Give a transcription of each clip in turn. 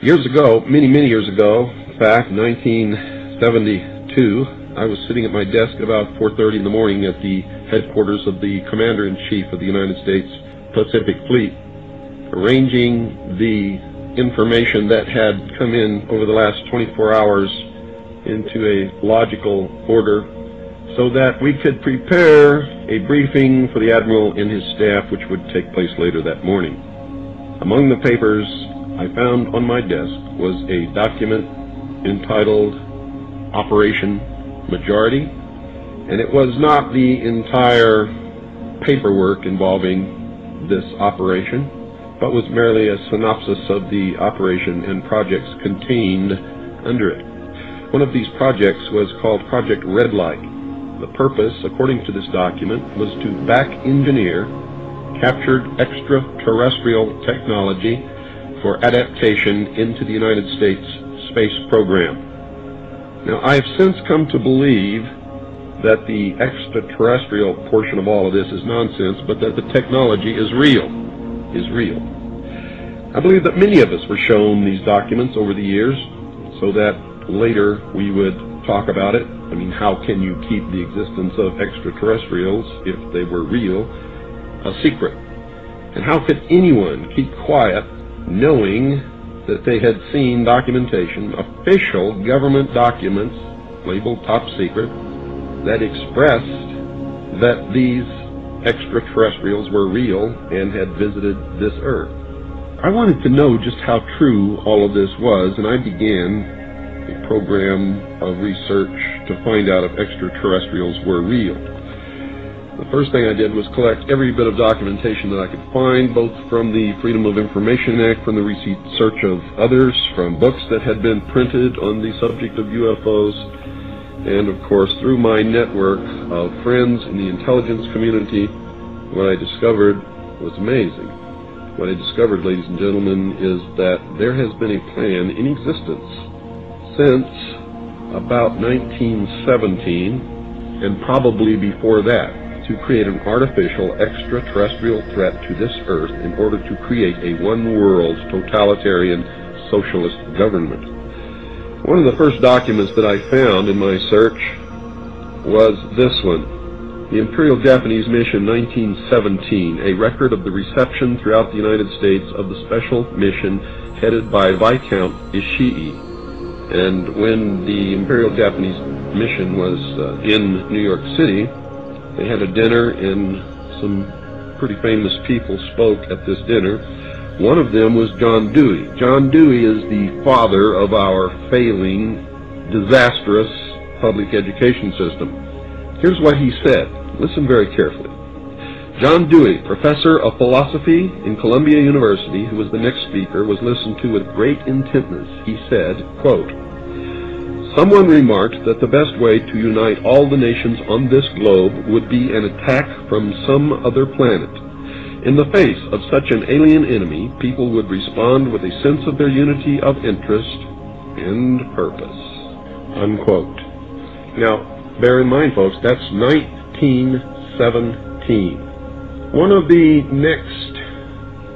Years ago, many years ago, in fact, 1972, I was sitting at my desk at about 4:30 in the morning at the headquarters of the Commander-in-Chief of the United States Pacific Fleet, arranging the information that had come in over the last 24 hours into a logical order so that we could prepare a briefing for the Admiral and his staff, which would take place later that morning. Among the papers I found on my desk was a document entitled Operation Majority, and it was not the entire paperwork involving this operation, but was merely a synopsis of the operation and projects contained under it. One of these projects was called Project Red Light. The purpose, according to this document, was to back-engineer captured extraterrestrial technology for adaptation into the United States space program. Now, I have since come to believe that the extraterrestrial portion of all of this is nonsense, but that the technology is real. I believe that many of us were shown these documents over the years so that later we would talk about it. I mean, how can you keep the existence of extraterrestrials, if they were real, a secret? And how could anyone keep quiet knowing that they had seen documentation, official government documents labeled top secret, that expressed that these extraterrestrials were real and had visited this Earth? I wanted to know just how true all of this was, and I began a program of research to find out if extraterrestrials were real. The first thing I did was collect every bit of documentation that I could find, both from the Freedom of Information Act, from the research of others, from books that had been printed on the subject of UFOs, and of course through my network of friends in the intelligence community. What I discovered was amazing. What I discovered, ladies and gentlemen, is that there has been a plan in existence since about 1917, and probably before that, to create an artificial extraterrestrial threat to this Earth in order to create a one-world totalitarian socialist government. One of the first documents that I found in my search was this one, the Imperial Japanese Mission 1917, a record of the reception throughout the United States of the special mission headed by Viscount Ishii. And when the Imperial Japanese Mission was in New York City, they had a dinner, and some pretty famous people spoke at this dinner. One of them was John Dewey. John Dewey is the father of our failing, disastrous public education system. Here's what he said. Listen very carefully. John Dewey, professor of philosophy in Columbia University, who was the next speaker, was listened to with great intentness. He said, quote, "Someone remarked that the best way to unite all the nations on this globe would be an attack from some other planet. In the face of such an alien enemy, people would respond with a sense of their unity of interest and purpose." Unquote. Now, bear in mind, folks, that's 1917. One of the next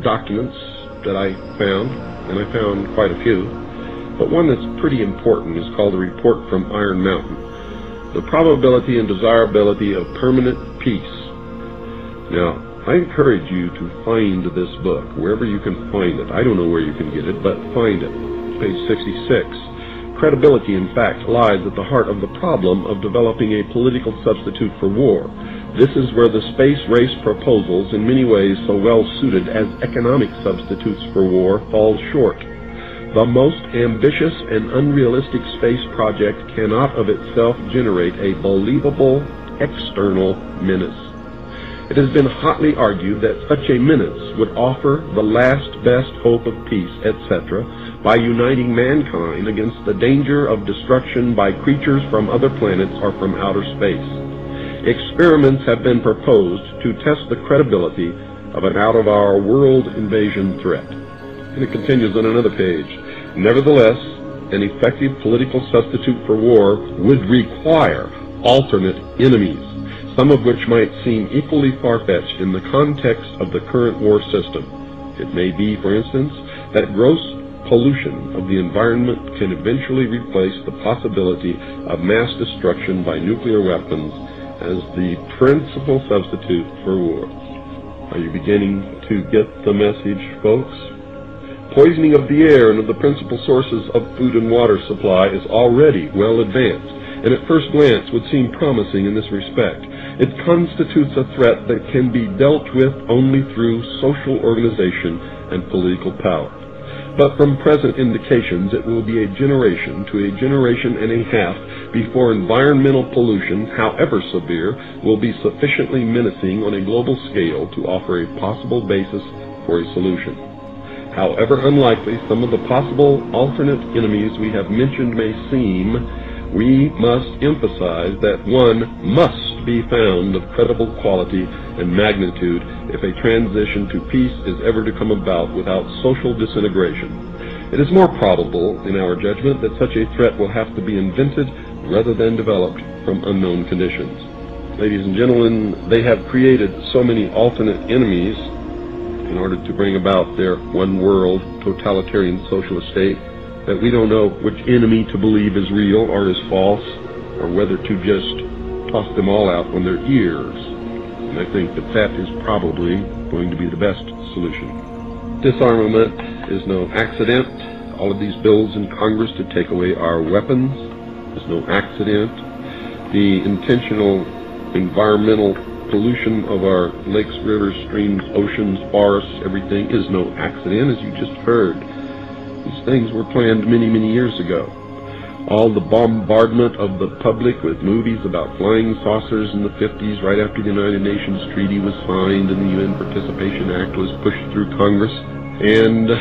documents that I found, and I found quite a few, but one that's pretty important, is called the Report from Iron Mountain, the probability and desirability of permanent peace. Now, I encourage you to find this book, wherever you can find it. I don't know where you can get it, but find it. Page 66. Credibility, in fact, lies at the heart of the problem of developing a political substitute for war. This is where the space race proposals, in many ways so well suited as economic substitutes for war, fall short. The most ambitious and unrealistic space project cannot of itself generate a believable external menace. It has been hotly argued that such a menace would offer the last best hope of peace, etc., by uniting mankind against the danger of destruction by creatures from other planets or from outer space. Experiments have been proposed to test the credibility of an out-of-our-world invasion threat. And it continues on another page. Nevertheless, an effective political substitute for war would require alternate enemies, some of which might seem equally far-fetched in the context of the current war system. It may be, for instance, that gross pollution of the environment can eventually replace the possibility of mass destruction by nuclear weapons as the principal substitute for war. Are you beginning to get the message, folks? Poisoning of the air and of the principal sources of food and water supply is already well advanced, and at first glance would seem promising in this respect. It constitutes a threat that can be dealt with only through social organization and political power. But from present indications, it will be a generation to a generation and a half before environmental pollution, however severe, will be sufficiently menacing on a global scale to offer a possible basis for a solution. However unlikely some of the possible alternate enemies we have mentioned may seem, we must emphasize that one must be found of credible quality and magnitude if a transition to peace is ever to come about without social disintegration. It is more probable, in our judgment, that such a threat will have to be invented rather than developed from unknown conditions. Ladies and gentlemen, they have created so many alternate enemies in order to bring about their one-world totalitarian socialist state that we don't know which enemy to believe is real or is false, or whether to just toss them all out on their ears. And I think that that is probably going to be the best solution. Disarmament is no accident. All of these bills in Congress to take away our weapons is no accident. The intentional environmental pollution of our lakes, rivers, streams, oceans, forests, everything is no accident, as you just heard. These things were planned many, many years ago. All the bombardment of the public with movies about flying saucers in the 50s, right after the United Nations Treaty was signed and the UN Participation Act was pushed through Congress, and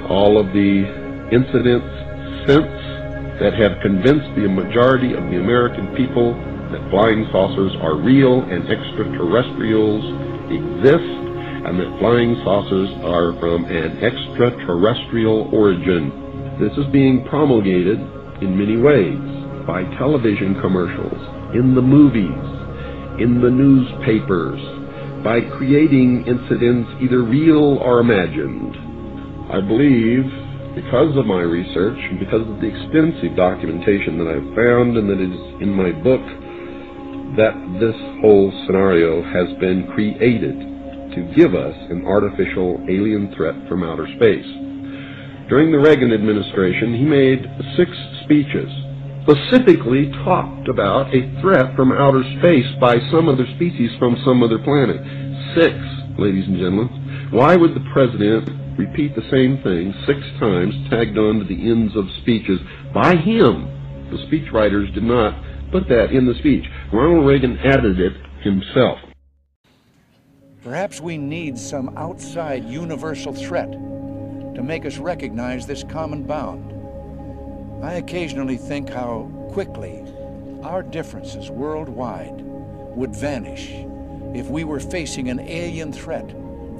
all of the incidents since that have convinced the majority of the American people that flying saucers are real and extraterrestrials exist, and that flying saucers are from an extraterrestrial origin. This is being promulgated in many ways, by television commercials, in the movies, in the newspapers, by creating incidents either real or imagined. I believe, because of my research and because of the extensive documentation that I've found and that is in my book, that this whole scenario has been created to give us an artificial alien threat from outer space. During the Reagan administration, he made 6 speeches, specifically talked about a threat from outer space by some other species from some other planet. 6, ladies and gentlemen. Why would the president repeat the same thing 6 times, tagged on to the ends of speeches by him? The speechwriters did not put that in the speech. Ronald Reagan added it himself. Perhaps we need some outside universal threat to make us recognize this common bound. I occasionally think how quickly our differences worldwide would vanish if we were facing an alien threat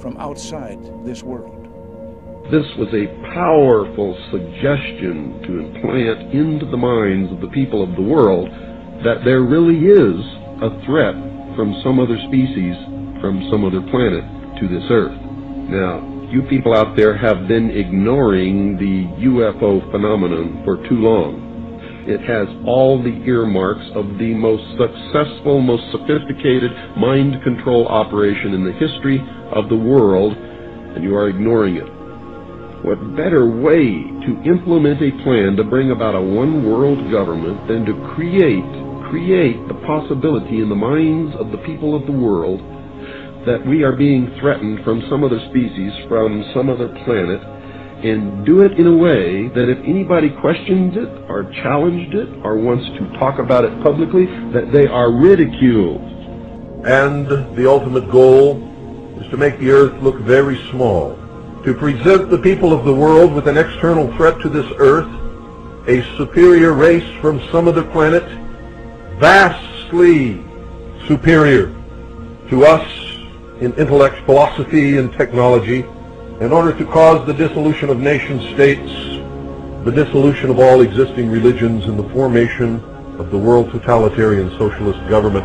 from outside this world. This was a powerful suggestion to implant into the minds of the people of the world that there really is a threat from some other species, from some other planet to this earth. Now, you people out there have been ignoring the UFO phenomenon for too long. It has all the earmarks of the most successful, most sophisticated mind control operation in the history of the world, and you are ignoring it. What better way to implement a plan to bring about a one-world government than to create the possibility in the minds of the people of the world that we are being threatened from some other species, from some other planet, and do it in a way that if anybody questions it or challenged it or wants to talk about it publicly, that they are ridiculed. And the ultimate goal is to make the earth look very small, to present the people of the world with an external threat to this earth, a superior race from some other planet, vastly superior to us in intellect, philosophy, and technology, in order to cause the dissolution of nation-states, the dissolution of all existing religions, and the formation of the world totalitarian socialist government